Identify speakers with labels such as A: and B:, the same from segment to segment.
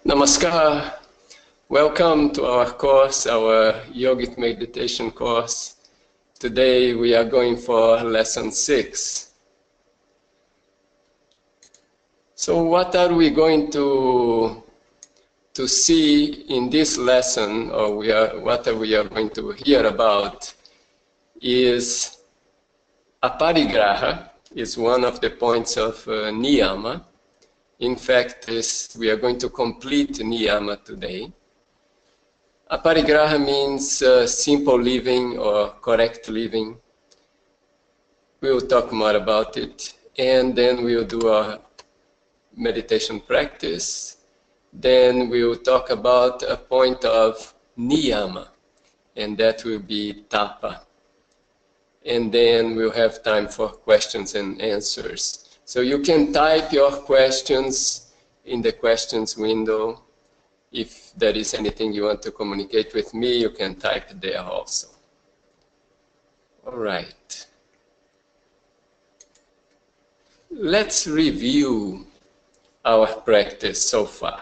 A: Namaskar. Welcome to our course, our Yogic Meditation Course. Today we are going for lesson 6. So what are we going to see in this lesson, or what we are going to hear about is Aparigraha is one of the points of Niyama. In fact, we are going to complete Niyama today. Aparigraha means simple living or correct living. We will talk more about it, and then we will do a meditation practice. Then we will talk about a point of Niyama, and that will be Tapah. And then we'll have time for questions and answers. So you can type your questions in the questions window. If there is anything you want to communicate with me, you can type it there also. All right. Let's review our practice so far.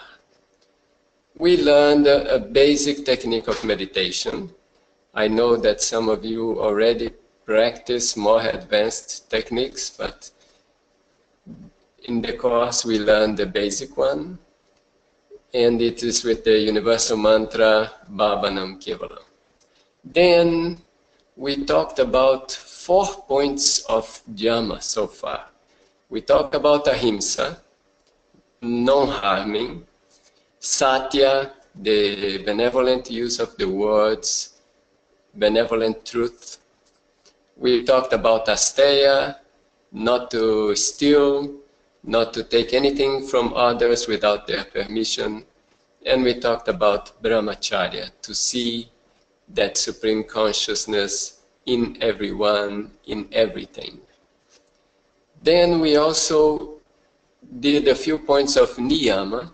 A: We learned a basic technique of meditation. I know that some of you already practice more advanced techniques, but in the course we learned the basic one, and it is with the universal mantra Bhavanam Kevalam. Then we talked about 4 points of Dhyama so far. We talked about Ahimsa, non-harming, Satya, the benevolent use of the words, benevolent truth. We talked about Asteya, not to steal, not to take anything from others without their permission. And we talked about Brahmacharya, to see that supreme consciousness in everyone, in everything. Then we also did a few points of Niyama.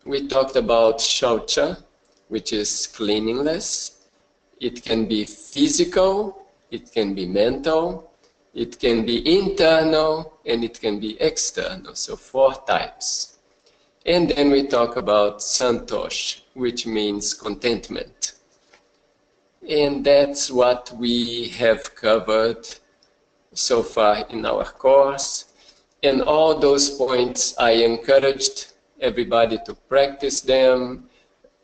A: We talked about Shaucha, which is cleanliness. It can be physical, it can be mental, it can be internal, and it can be external. So 4 types. And then we talk about Santosh, which means contentment. And that's what we have covered so far in our course. And all those points, I encouraged everybody to practice them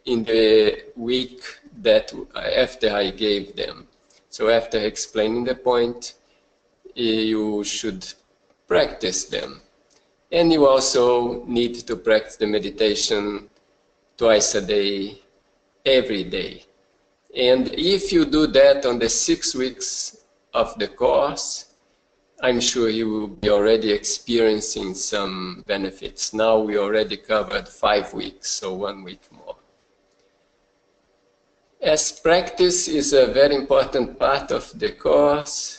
A: in the week that after I gave them. So after explaining the point, you should practice them. And you also need to practice the meditation twice a day, every day. And if you do that on the 6 weeks of the course, I'm sure you will be already experiencing some benefits. Now we already covered 5 weeks, so 1 week more. As practice is a very important part of the course,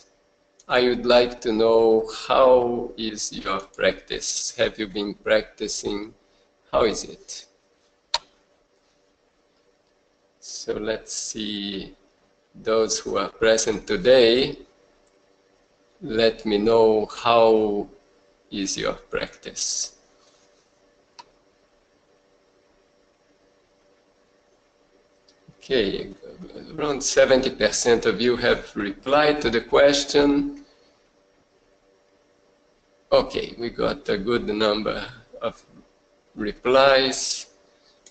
A: I would like to know, how is your practice? Have you been practicing? How is it? So let's see, those who are present today, let me know, how is your practice? Okay, around 70% of you have replied to the question. Okay, we got a good number of replies.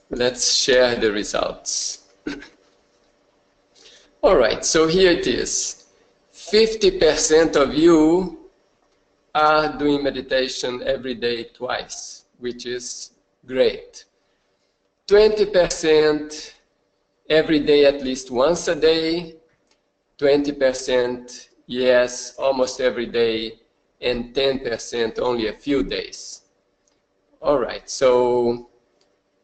A: Let's share the results. All right, so here it is. 50% of you are doing meditation every day twice, which is great. 20% every day at least once a day, 20% yes, almost every day, and 10% only a few days. All right, so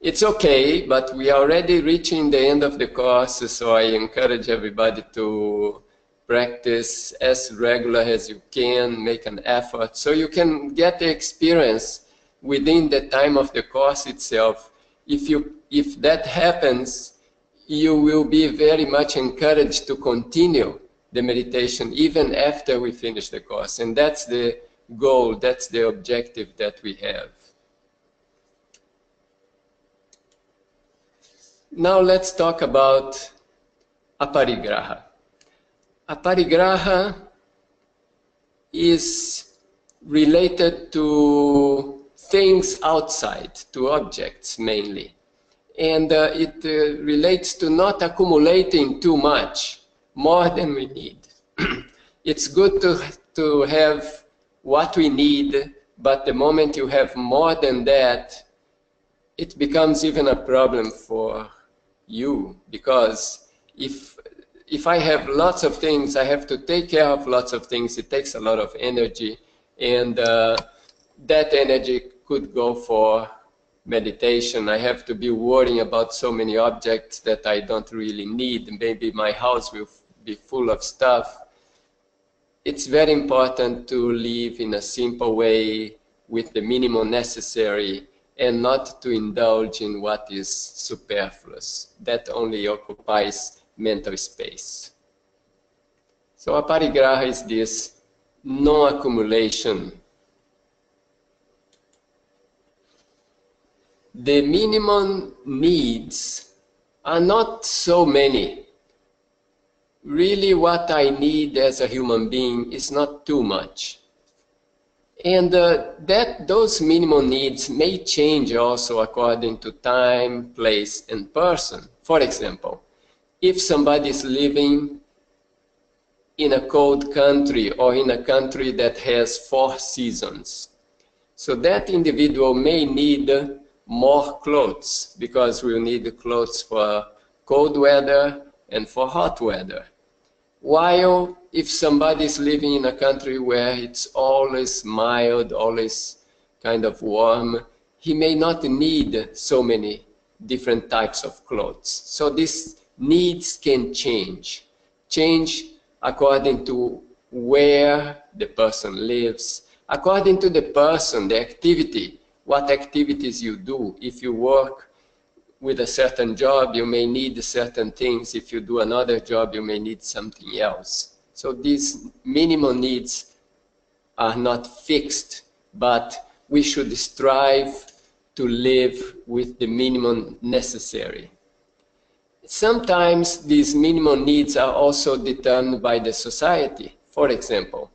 A: it's okay, but we are already reaching the end of the course, so I encourage everybody to practice as regular as you can, make an effort, so you can get the experience within the time of the course itself. If that happens, you will be very much encouraged to continue the meditation even after we finish the course. And that's the goal, that's the objective that we have. Now let's talk about Aparigraha. Aparigraha is related to things outside, to objects mainly. And it relates to not accumulating too much, more than we need. It's good to have what we need, but the moment you have more than that, it becomes even a problem for you, because if I have lots of things, I have to take care of lots of things. It takes a lot of energy, and that energy could go for meditation. I have to be worrying about so many objects that I don't really need. Maybe my house will be full of stuff. It's very important to live in a simple way with the minimum necessary, and not to indulge in what is superfluous. That only occupies mental space. So Aparigraha is this no-accumulation. The minimum needs are not so many. Really, what I need as a human being is not too much. And those minimum needs may change also according to time, place, and person. For example, if somebody is living in a cold country or in a country that has 4 seasons, so that individual may need more clothes, because we'll need clothes for cold weather and for hot weather. While if somebody is living in a country where it's always mild, always kind of warm, he may not need so many different types of clothes. So these needs can change according to where the person lives, according to the person, the activity, what activities you do. If you work with a certain job, you may need certain things. If you do another job, you may need something else. So these minimum needs are not fixed, but we should strive to live with the minimum necessary. Sometimes these minimum needs are also determined by the society. For example,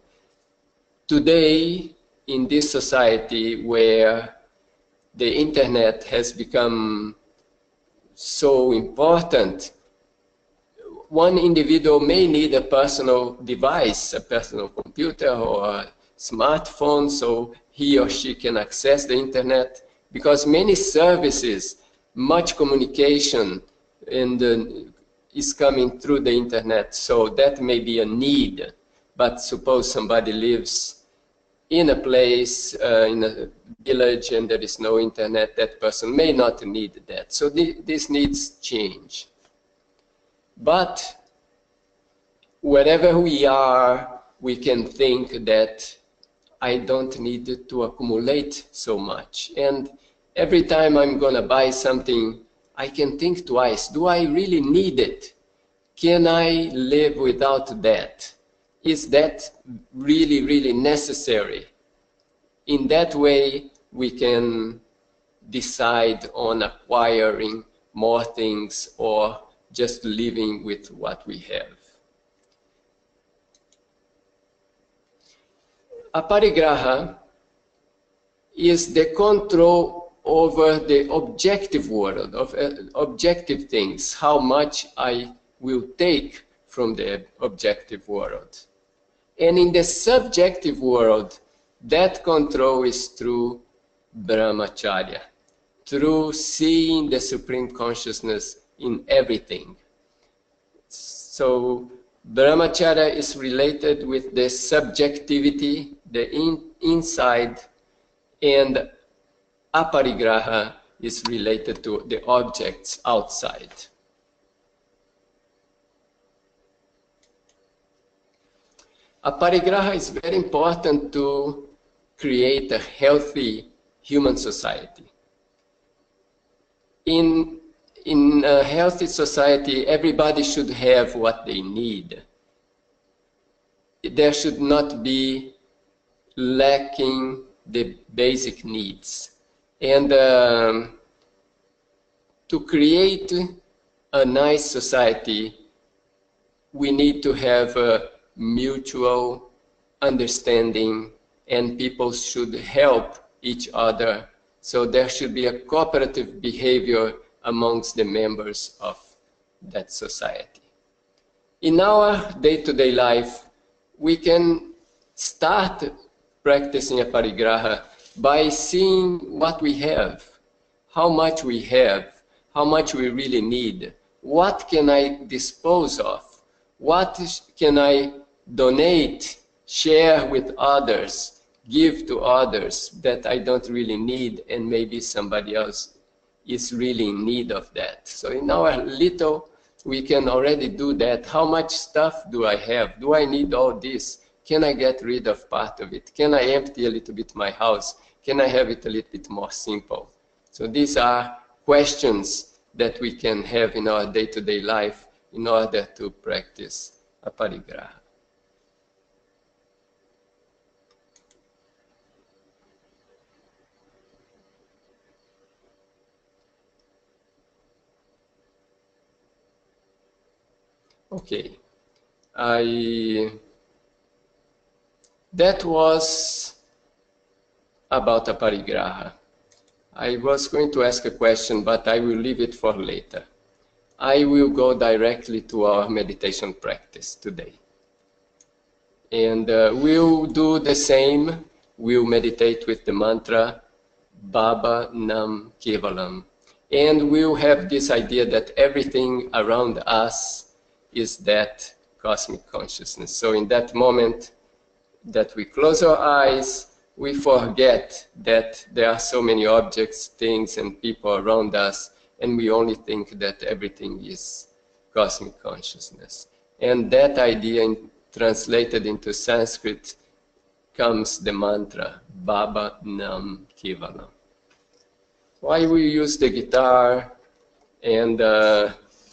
A: today in this society where the internet has become so important, one individual may need a personal device, a personal computer or a smartphone, so he or she can access the internet, because many services, much communication is coming through the internet, so that may be a need. But suppose somebody lives in a place, in a village, and there is no internet, that person may not need that. So these needs change. But wherever we are, we can think that I don't need to accumulate so much. And every time I'm going to buy something, I can think twice. Do I really need it? Can I live without that? Is that really, really necessary? In that way, we can decide on acquiring more things or just living with what we have. Aparigraha is the control over the objective world, of objective things, how much I will take from the objective world. And in the subjective world, that control is through brahmacharya, through seeing the Supreme Consciousness in everything. So brahmacharya is related with the subjectivity, the inside, and aparigraha is related to the objects outside. Aparigraha is very important to create a healthy human society. In a healthy society, everybody should have what they need. There should not be lacking the basic needs. And to create a nice society, we need to have a mutual understanding, and people should help each other. So there should be a cooperative behavior amongst the members of that society. In our day-to-day life, we can start practicing Aparigraha by seeing what we have, how much we have, how much we really need, what can I dispose of, what can I donate, share with others, give to others that I don't really need, and maybe somebody else is really in need of that. So in our little, we can already do that. How much stuff do I have? Do I need all this? Can I get rid of part of it? Can I empty a little bit my house? Can I have it a little bit more simple? So these are questions that we can have in our day-to-day life in order to practice Aparigraha. Okay, that was about Aparigraha. I was going to ask a question, but I will leave it for later. I will go directly to our meditation practice today. And we'll do the same. We'll meditate with the mantra, Baba Nam Kevalam. And we'll have this idea that everything around us is that cosmic consciousness. So in that moment that we close our eyes, we forget that there are so many objects, things, and people around us, and we only think that everything is cosmic consciousness. And that idea, translated into Sanskrit, comes the mantra, Baba Nam Kevalam. Why we use the guitar, and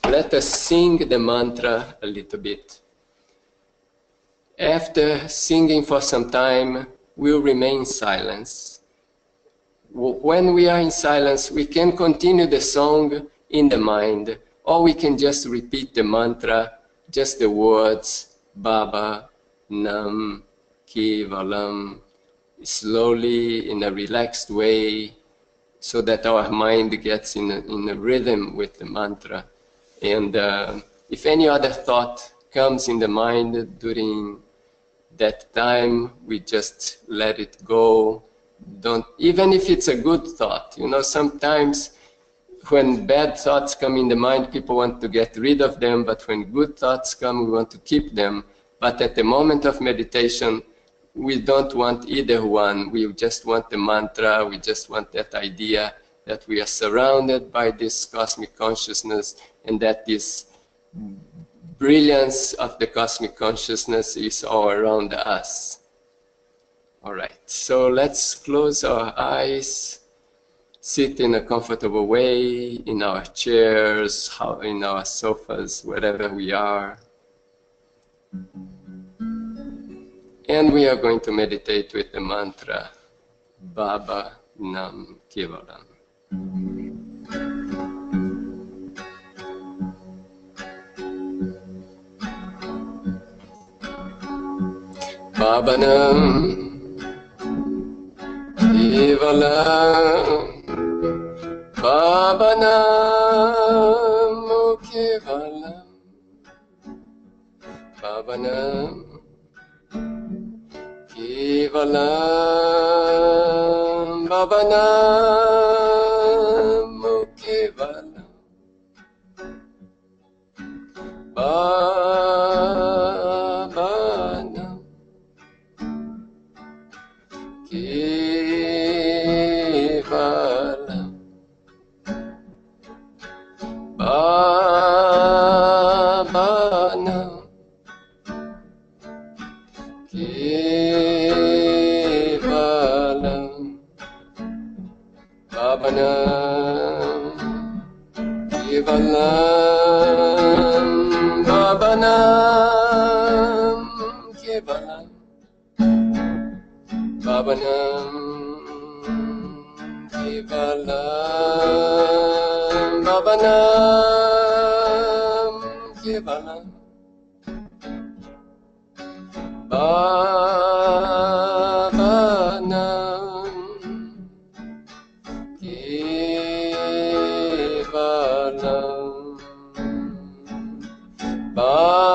A: let us sing the mantra a little bit. After singing for some time, we'll remain in silence. When we are in silence, we can continue the song in the mind, or we can just repeat the mantra, just the words, Baba Nam Kevalam, slowly in a relaxed way, so that our mind gets in a rhythm with the mantra. And if any other thought comes in the mind during that time, we just let it go. Don't, even if it's a good thought, you know, sometimes when bad thoughts come in the mind, people want to get rid of them, but when good thoughts come, we want to keep them. But at the moment of meditation, we don't want either one. We just want the mantra, we just want that idea that we are surrounded by this cosmic consciousness, and that this brilliance of the cosmic consciousness is all around us. All right, so let's close our eyes, sit in a comfortable way, in our chairs, in our sofas, wherever we are. And we are going to meditate with the mantra, Baba Nam Kevalam. Baba Nam Kevalam, Baba Nam Kevalam, Baba Nam Kevalam, Baba Nam Kevalam, Baba Nam Kevalam, Baba Nam Kevalam, Baba Nam Kevalam, Baba Nam Kevalam, Baba Nam Kevalam, Baba Nam Kevalam Bhavanam Kevalam Bhavanam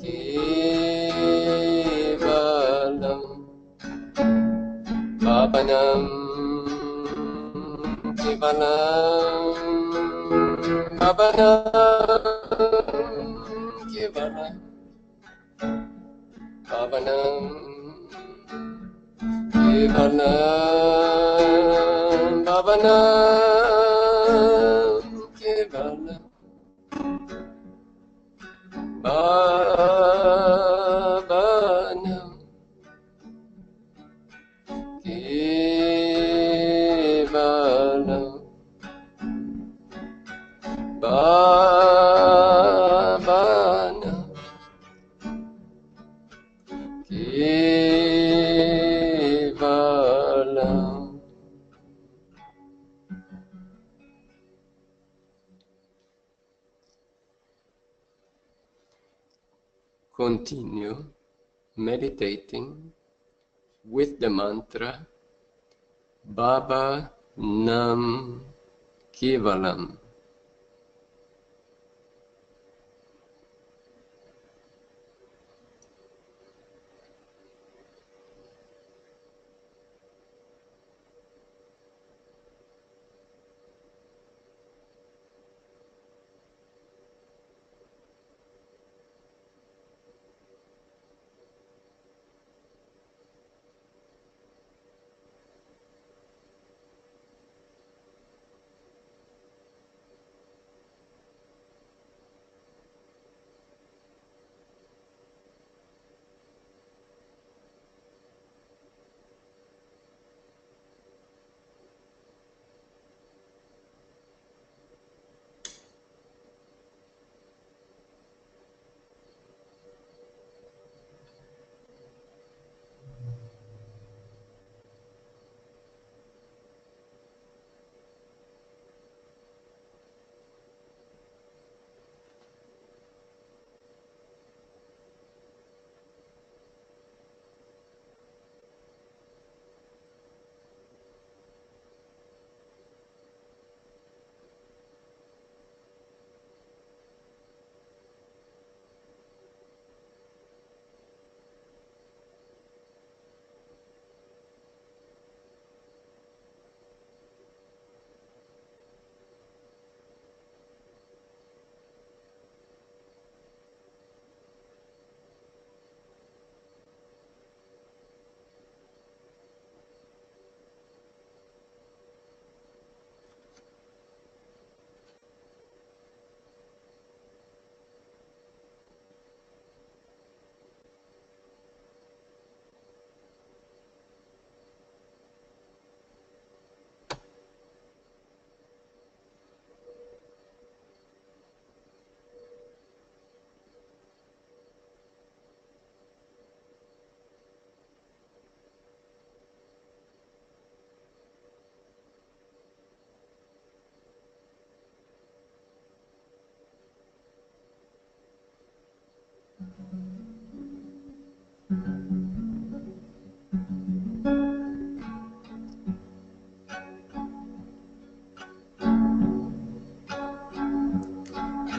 A: Kevalam Bhavanam Kevalam Bhavanam Kevalam Bhavanam Kevalam Bhavanam Kevalam Bhavanam Kevalam Bhavanam Kevalam. Continue meditating with the mantra Baba Nam Kevalam.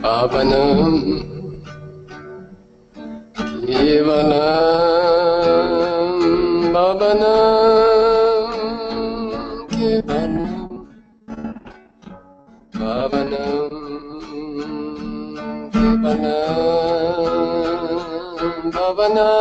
A: Bhavanam Kevalam Bhavanam Kevalam Bhavanam Kevalam Bhavanam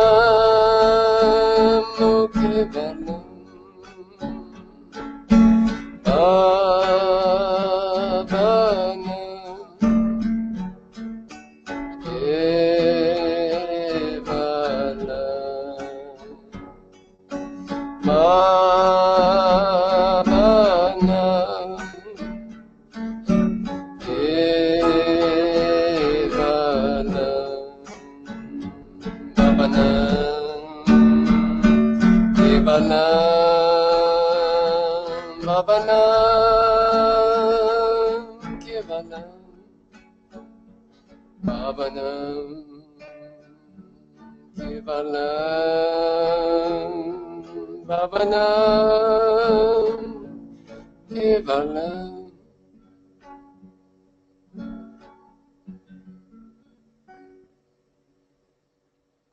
A: Kevalam Bhavanam Kevalam Bhavanam Kevalam Bhavanam Kevalam.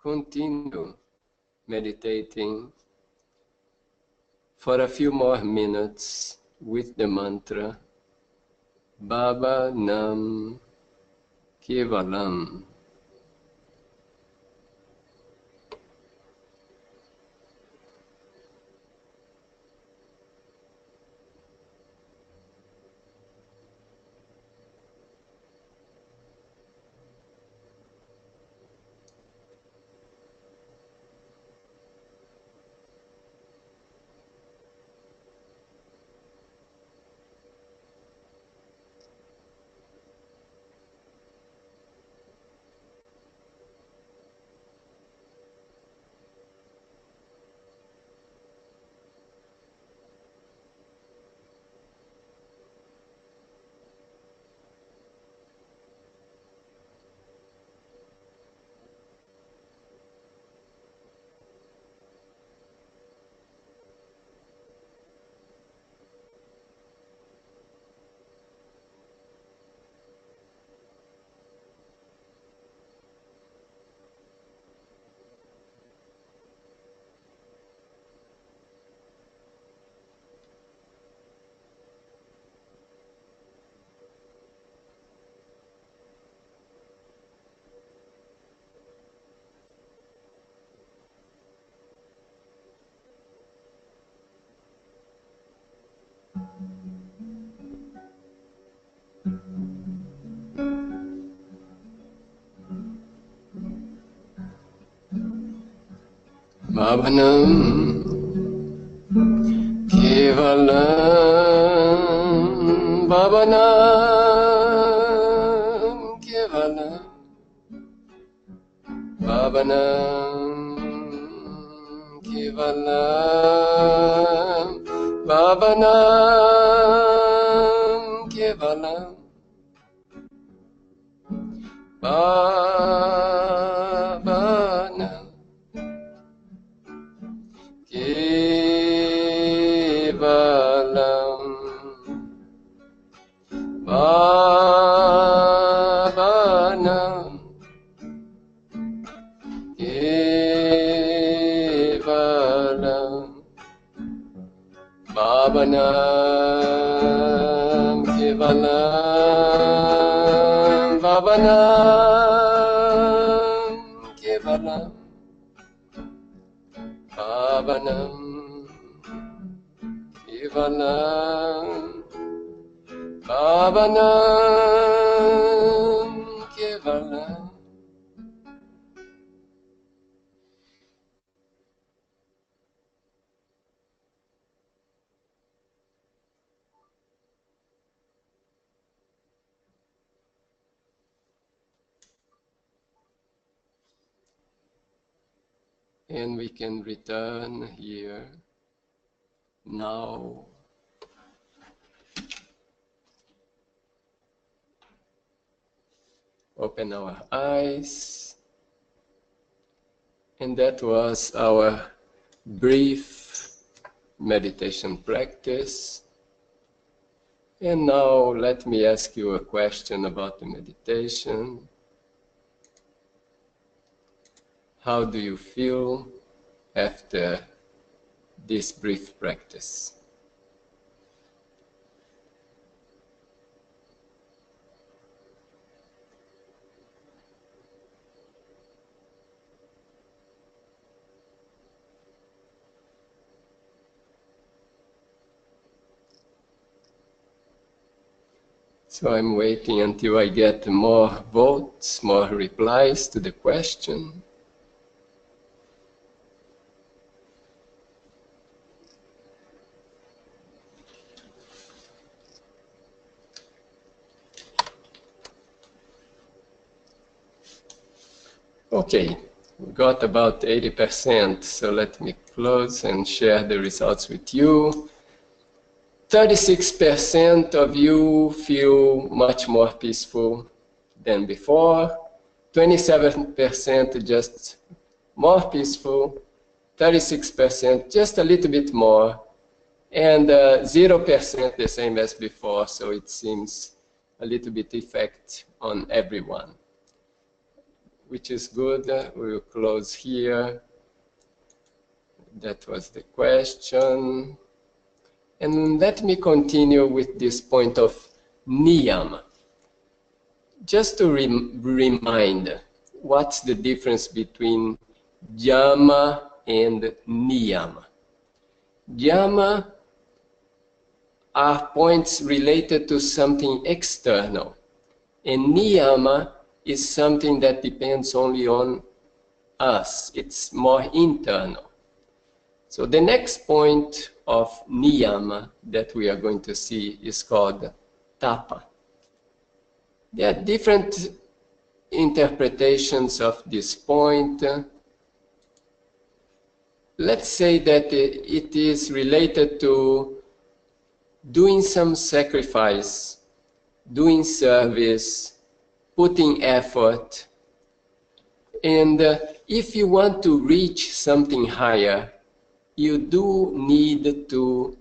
A: Continue meditating for a few more minutes with the mantra Bhavanam Kevalam. Bhavanam Kevalam Bhavanam Kevalam Bhavanam Kevalam Bhavanam Kevalam Bhavanam Kevalam Bhavanam Kevalam Bhavanam Kevalam Bhavanam Kevalam Bhavanam Kevalam Bhavanam Kevalam. And we can return here now. Open our eyes. And that was our brief meditation practice. And now let me ask you a question about the meditation. How do you feel after this brief practice? So I'm waiting until I get more votes, more replies to the question. Okay, we got about 80%, so let me close and share the results with you. 36% of you feel much more peaceful than before, 27% just more peaceful, 36% just a little bit more, and 0% the same as before, so it seems a little bit effect on everyone, which is good. We'll close here. That was the question. And let me continue with this point of niyama. Just to remind, what's the difference between yama and niyama? Yama are points related to something external, and niyama is something that depends only on us. It's more internal. So the next point of niyama that we are going to see is called Tapah. There are different interpretations of this point. Let's say that it is related to doing some sacrifice, doing service, putting effort. And if you want to reach something higher, you do need to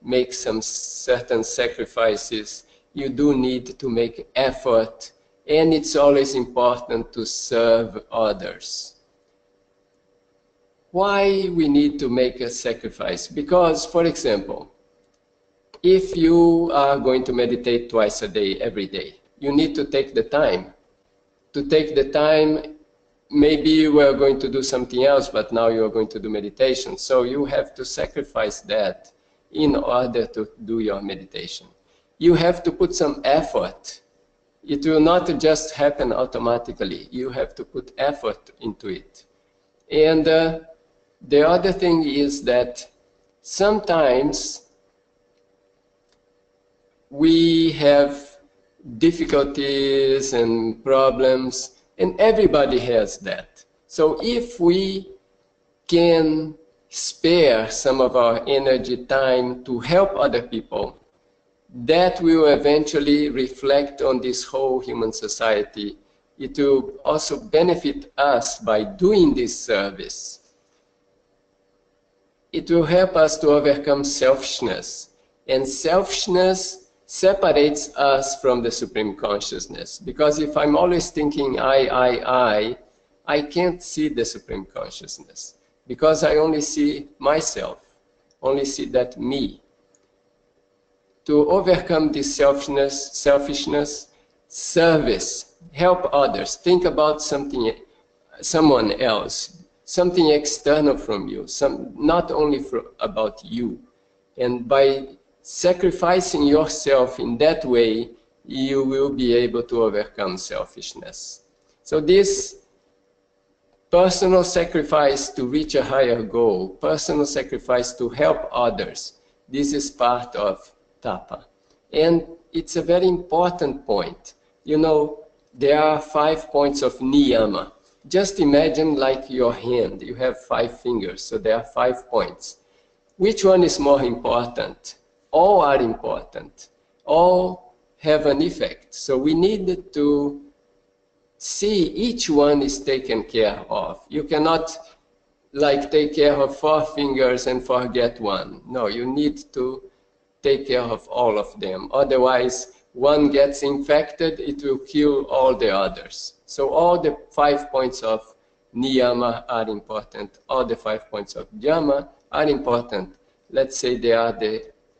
A: make some certain sacrifices. You do need to make effort, and it's always important to serve others. Why we need to make a sacrifice? Because, for example, if you are going to meditate twice a day, every day, you need to take the time. To take the time, maybe you were going to do something else, but now you are going to do meditation. So you have to sacrifice that in order to do your meditation. You have to put some effort. It will not just happen automatically. You have to put effort into it. And the other thing is that sometimes we have difficulties and problems, and everybody has that. So if we can spare some of our energy, time to help other people, that will eventually reflect on this whole human society. It will also benefit us by doing this service. It will help us to overcome selfishness. And selfishness separates us from the Supreme Consciousness. Because if I'm always thinking I can't see the Supreme Consciousness. Because I only see myself, only see that me. To overcome this selfishness, service, help others, think about someone else, something external from you, not only about you. And by sacrificing yourself in that way, you will be able to overcome selfishness. So this personal sacrifice to reach a higher goal, personal sacrifice to help others, this is part of Tapah. And it's a very important point. You know, there are 5 points of niyama. Just imagine like your hand. You have 5 fingers, so there are 5 points. Which one is more important? All are important. All have an effect. So we need to see each one is taken care of. You cannot like take care of 4 fingers and forget one. No, you need to take care of all of them. Otherwise, one gets infected, it will kill all the others. So all the 5 points of niyama are important. All the 5 points of yama are important. Let's say they are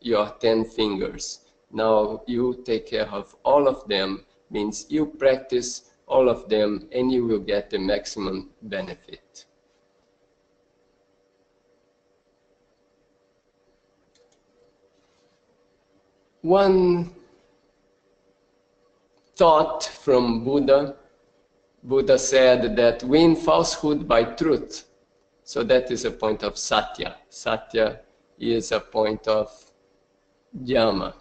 A: your 10 fingers. Now you take care of all of them, means you practice all of them and you will get the maximum benefit. One thought from Buddha. Buddha said that win falsehood by truth. So that is a point of satya. Satya is a point of yama.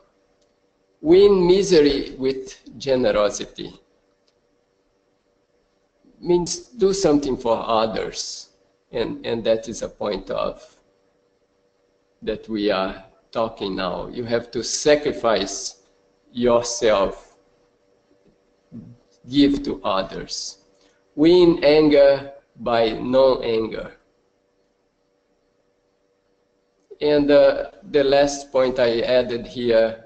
A: Win misery with generosity. Means do something for others. And that is a point of that we are talking now. You have to sacrifice yourself, give to others. Win anger by non-anger. And the last point I added here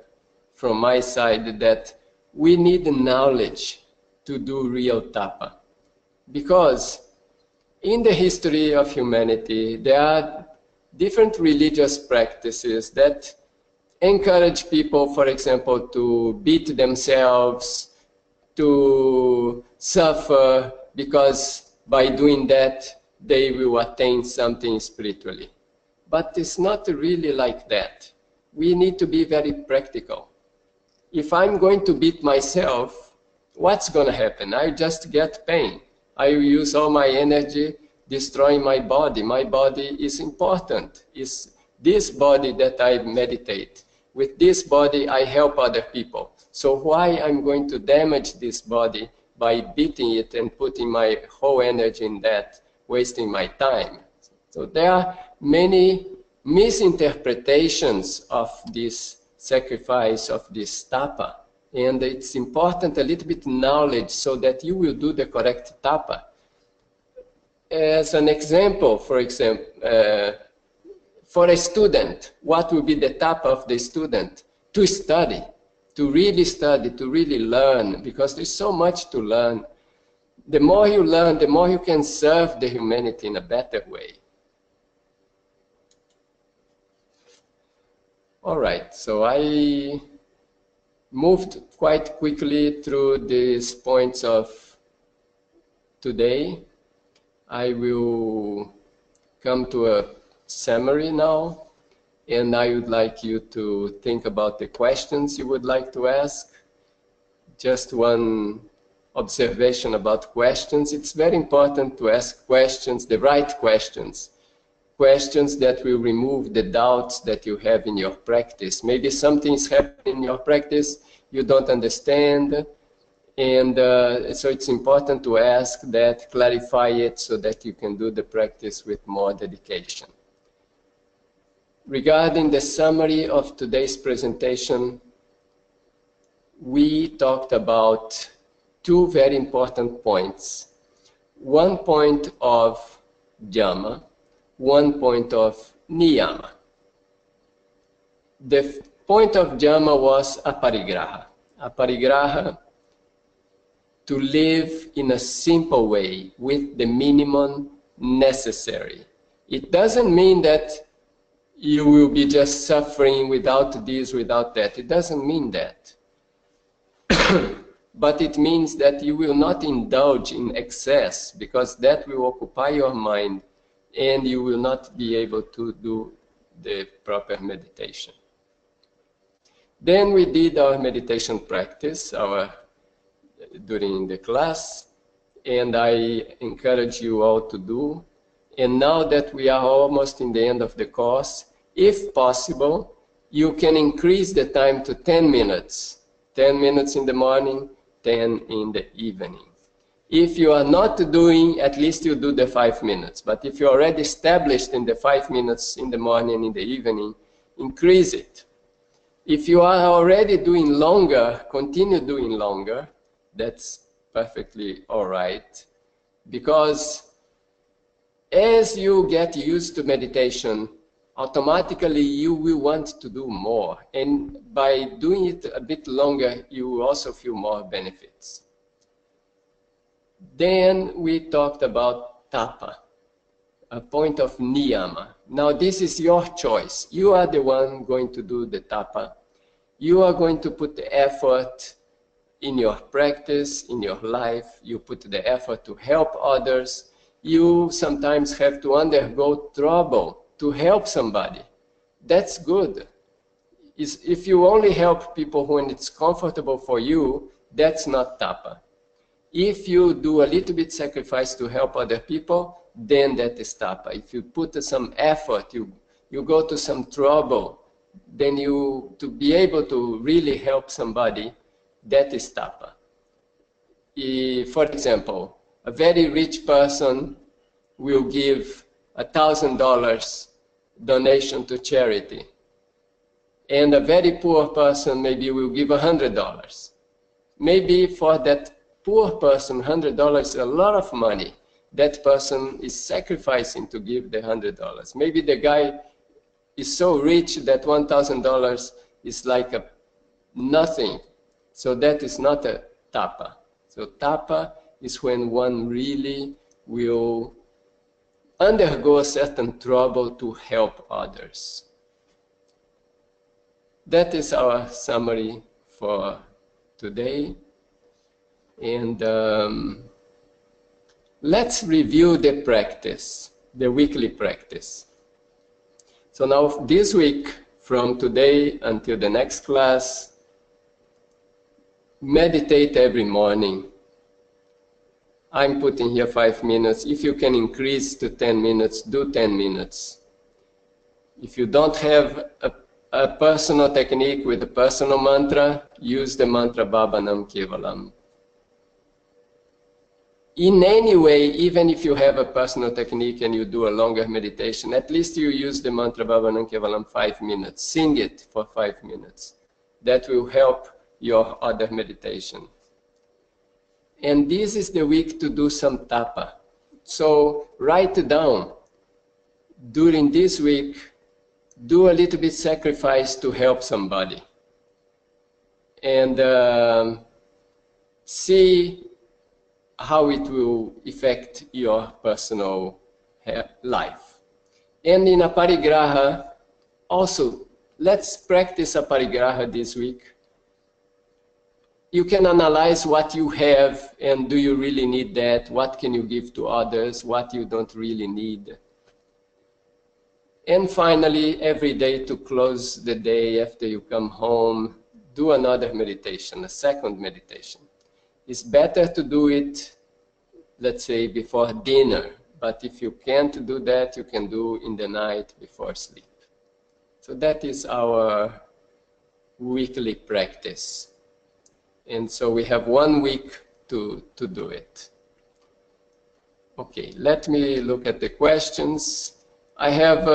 A: from my side, that we need knowledge to do real Tapah. Because in the history of humanity, there are different religious practices that encourage people, for example, to beat themselves, to suffer, because by doing that, they will attain something spiritually. But it's not really like that. We need to be very practical. If I'm going to beat myself, what's going to happen? I just get pain. I will use all my energy destroying my body. My body is important. It's this body that I meditate. With this body, I help other people. So why I'm going to damage this body by beating it and putting my whole energy in that, wasting my time? So there are many misinterpretations of this sacrifice, of this Tapah. And it's important a little bit knowledge so that you will do the correct Tapah. As an example, for example, for a student, what will be the Tapah of the student? To study, to really learn, because there's so much to learn. The more you learn, the more you can serve the humanity in a better way. All right, so I moved quite quickly through these points of today. I will come to a summary now, and I would like you to think about the questions you would like to ask. Just one observation about questions. It's very important to ask questions, the right questions. Questions that will remove the doubts that you have in your practice. Maybe something's happening in your practice you don't understand, and so it's important to ask that, clarify it, so that you can do the practice with more dedication. Regarding the summary of today's presentation, we talked about two very important points. One point of Dhamma, one point of Niyama. The point of Dhamma was Aparigraha. Aparigraha, to live in a simple way with the minimum necessary. It doesn't mean that you will be just suffering without this, without that. It doesn't mean that. But it means that you will not indulge in excess, because that will occupy your mind and you will not be able to do the proper meditation. Then we did our meditation practice during the class, and I encourage you all to do. And now that we are almost in the end of the course, if possible, you can increase the time to 10 minutes. 10 minutes in the morning, 10 in the evening. If you are not doing, at least you do the 5 minutes. But if you're already established in the 5 minutes in the morning and in the evening, increase it. If you are already doing longer, continue doing longer. That's perfectly all right. Because as you get used to meditation, automatically you will want to do more. And by doing it a bit longer, you will also feel more benefits. Then we talked about Tapah, a point of Niyama. Now this is your choice. You are the one going to do the Tapah. You are going to put the effort in your practice, in your life. You put the effort to help others. You sometimes have to undergo trouble to help somebody. That's good. If you only help people when it's comfortable for you, that's not Tapah. If you do a little bit sacrifice to help other people, then that is Tapah. If you put some effort, you go to some trouble, then to be able to really help somebody, that is Tapah. For example, a very rich person will give $1,000 donation to charity. And a very poor person maybe will give $100. Maybe for that poor person, $100 is a lot of money. That person is sacrificing to give the $100. Maybe the guy is so rich that $1,000 is like nothing. So that is not a tapah. So tapah is when one really will undergo a certain trouble to help others. That is our summary for today. And let's review the practice, the weekly practice. So now this week, from today until the next class, meditate every morning. I'm putting here 5 minutes. If you can increase to 10 minutes, do 10 minutes. If you don't have a personal technique with a personal mantra, use the mantra Bhavanam Kevalam. In any way, even if you have a personal technique and you do a longer meditation, at least you use the mantra Bhavanam Kevalam 5 minutes. Sing it for 5 minutes. That will help your other meditation. And this is the week to do some tapah. So write down, during this week, do a little bit sacrifice to help somebody. And see how it will affect your personal life. And in Aparigraha, also, let's practice Aparigraha this week. You can analyze what you have and do you really need that? What can you give to others? What you don't really need? And finally, every day to close the day after you come home, do another meditation, a second meditation. It's better to do it, let's say, before dinner. But if you can't do that, you can do in the night before sleep. So that is our weekly practice. And so we have 1 week to do it. Okay, let me look at the questions. I have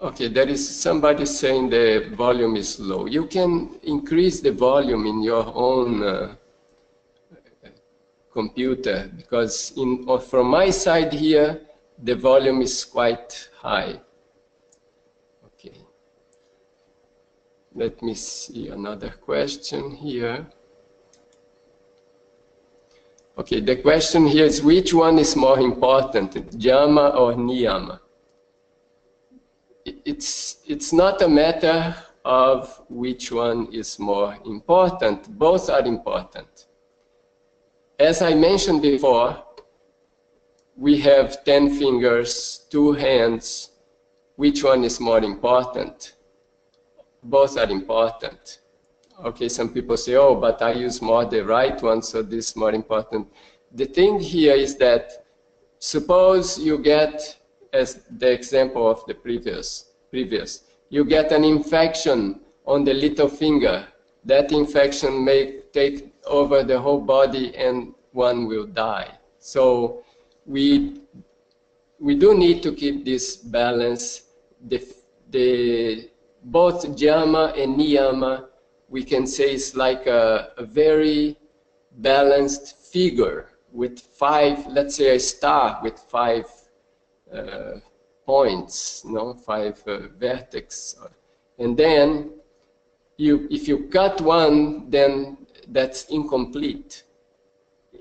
A: okay, there is somebody saying the volume is low. You can increase the volume in your own computer, because from my side here, the volume is quite high. Okay. Let me see another question here. Okay, the question here is, which one is more important, jhana or niyama? It's not a matter of which one is more important. Both are important. As I mentioned before, we have 10 fingers, 2 hands. Which one is more important? Both are important. Okay, some people say, oh, but I use more the right one, so this is more important. The thing here is that suppose you get, as the example of the previous, you get an infection on the little finger. That infection may take over the whole body and one will die. So we do need to keep this balance. Both jhana and niyama, we can say, it's like a very balanced figure with 5, let's say a star with 5 points, 5 vertex. And then if you cut one, then that's incomplete.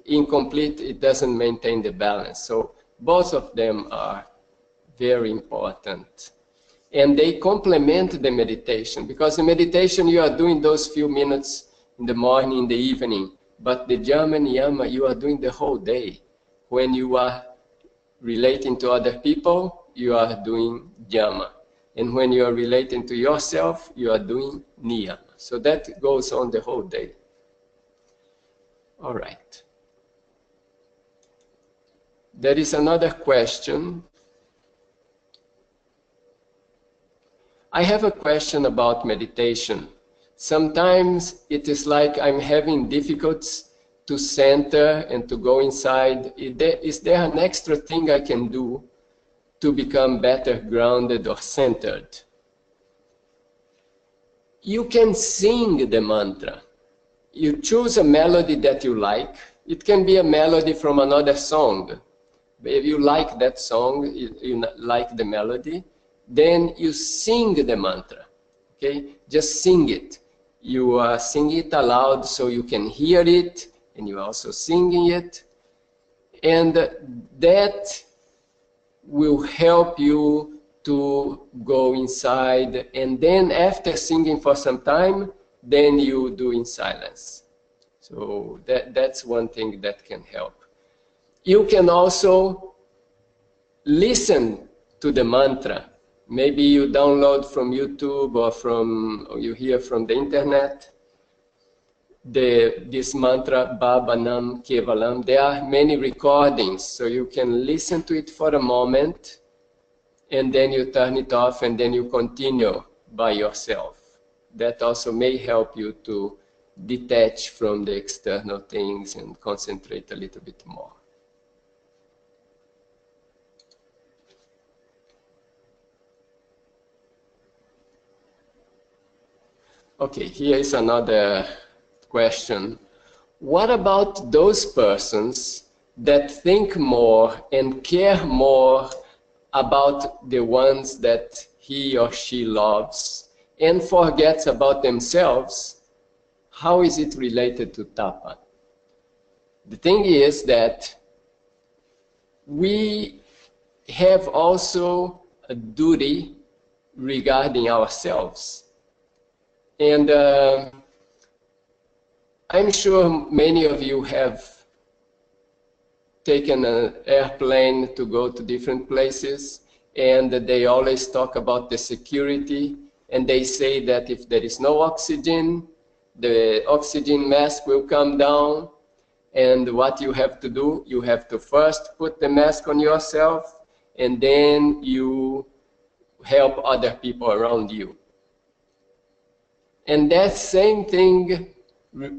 A: Incomplete, it doesn't maintain the balance. So both of them are very important. And they complement the meditation, because the meditation you are doing those few minutes in the morning, in the evening, but the jhana and niyama you are doing the whole day. When you are relating to other people, you are doing jhana. And when you are relating to yourself, you are doing niyama. So that goes on the whole day. All right. There is another question. I have a question about meditation. Sometimes it is like I'm having difficulties to center and to go inside. Is there an extra thing I can do to become better grounded or centered. You can sing the mantra. You choose a melody that you like. It can be a melody from another song. If you like that song, you like the melody, then you sing the mantra. Okay? Just sing it. You sing it aloud so you can hear it, and you're also singing it. And that will help you to go inside. And then after singing for some time, then you do in silence. So that's one thing that can help. You can also listen to the mantra. Maybe you download from YouTube or you hear from the internet this mantra, Bhavanam Kevalam. There are many recordings, so you can listen to it for a moment, and then you turn it off, and then you continue by yourself. That also may help you to detach from the external things and concentrate a little bit more. Okay, here is another question. What about those persons that think more and care more about the ones that he or she loves and forgets about themselves? How is it related to Tapah? The thing is that we have also a duty regarding ourselves. And I'm sure many of you have taken an airplane to go to different places, and they always talk about the security, and they say that if there is no oxygen, the oxygen mask will come down, and what you have to do, you have to first put the mask on yourself, and then you help other people around you. And that same thing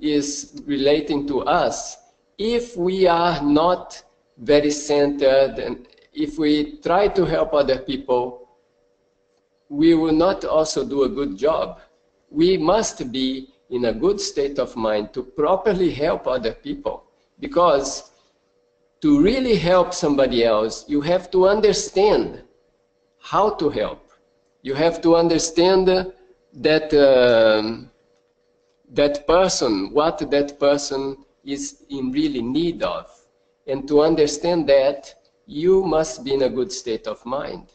A: is relating to us. If we are not very centered, and if we try to help other people, we will not also do a good job. We must be in a good state of mind to properly help other people. Because to really help somebody else, you have to understand how to help. You have to understand that that person, what that person is in really need of. And to understand that, you must be in a good state of mind.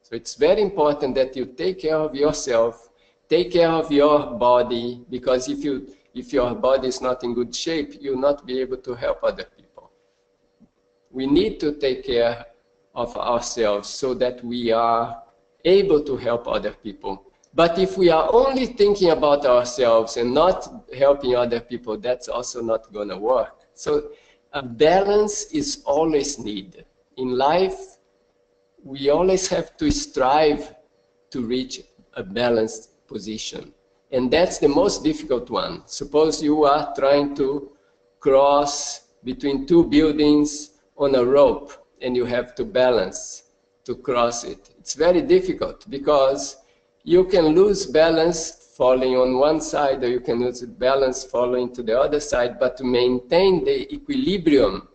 A: So it's very important that you take care of yourself, take care of your body, because if your body is not in good shape, you'll not be able to help other people. We need to take care of ourselves so that we are able to help other people. But if we are only thinking about ourselves and not helping other people, that's also not going to work. So a balance is always needed. In life, we always have to strive to reach a balanced position. And that's the most difficult one. Suppose you are trying to cross between two buildings on a rope, and you have to balance to cross it. It's very difficult because you can lose balance falling on one side, or you can lose balance falling to the other side, but to maintain the equilibrium,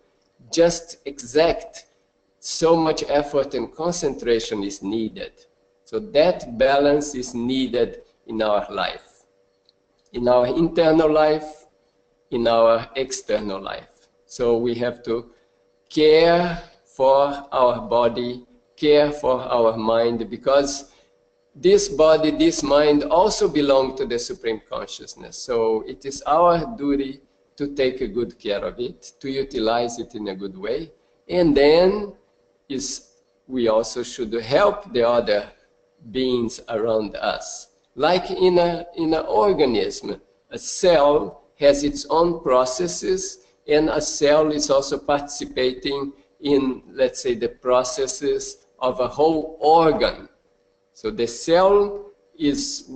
A: just exact, so much effort and concentration is needed. So that balance is needed in our life, in our internal life, in our external life. So we have to care for our body, care for our mind, because this body, this mind also belong to the Supreme Consciousness. So it is our duty to take a good care of it, to utilize it in a good way. And then we also should help the other beings around us. Like in an organism, a cell has its own processes, and a cell is also participating in, let's say, the processes of a whole organ. So the cell is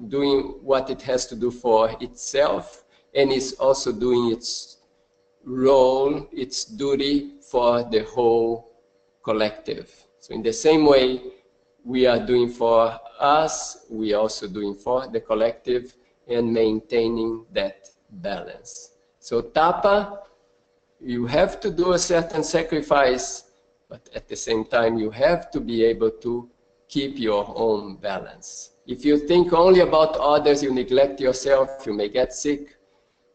A: doing what it has to do for itself, and is also doing its role, its duty for the whole collective. So in the same way we are doing for us, we are also doing for the collective and maintaining that balance. So Tapah, you have to do a certain sacrifice, but at the same time you have to be able to keep your own balance. If you think only about others, you neglect yourself, you may get sick,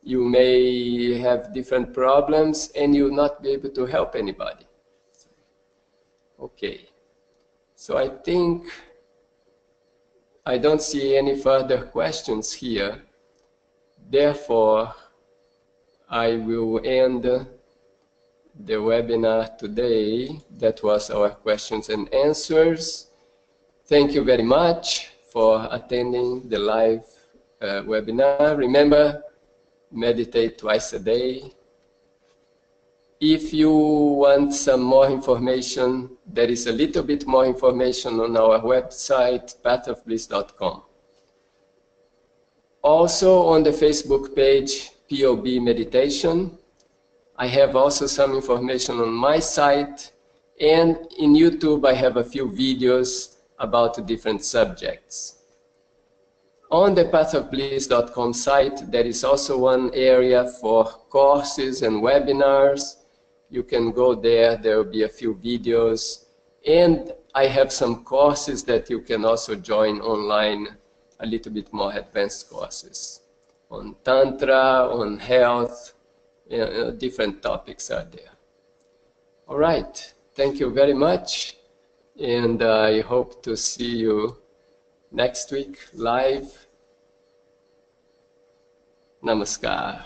A: you may have different problems, and you'll not be able to help anybody. Okay, so I think I don't see any further questions here. Therefore, I will end the webinar today. That was our questions and answers. Thank you very much for attending the live webinar. Remember, meditate twice a day. If you want some more information, there is a little bit more information on our website, pathofbliss.com. Also on the Facebook page, POB Meditation. I have also some information on my site, and in YouTube I have a few videos about different subjects. On the pathofbliss.com site, there is also one area for courses and webinars. You can go there, there will be a few videos, and I have some courses that you can also join online, a little bit more advanced courses on Tantra, on health, different topics are there. All right, thank you very much, and I hope to see you next week live. Namaskar.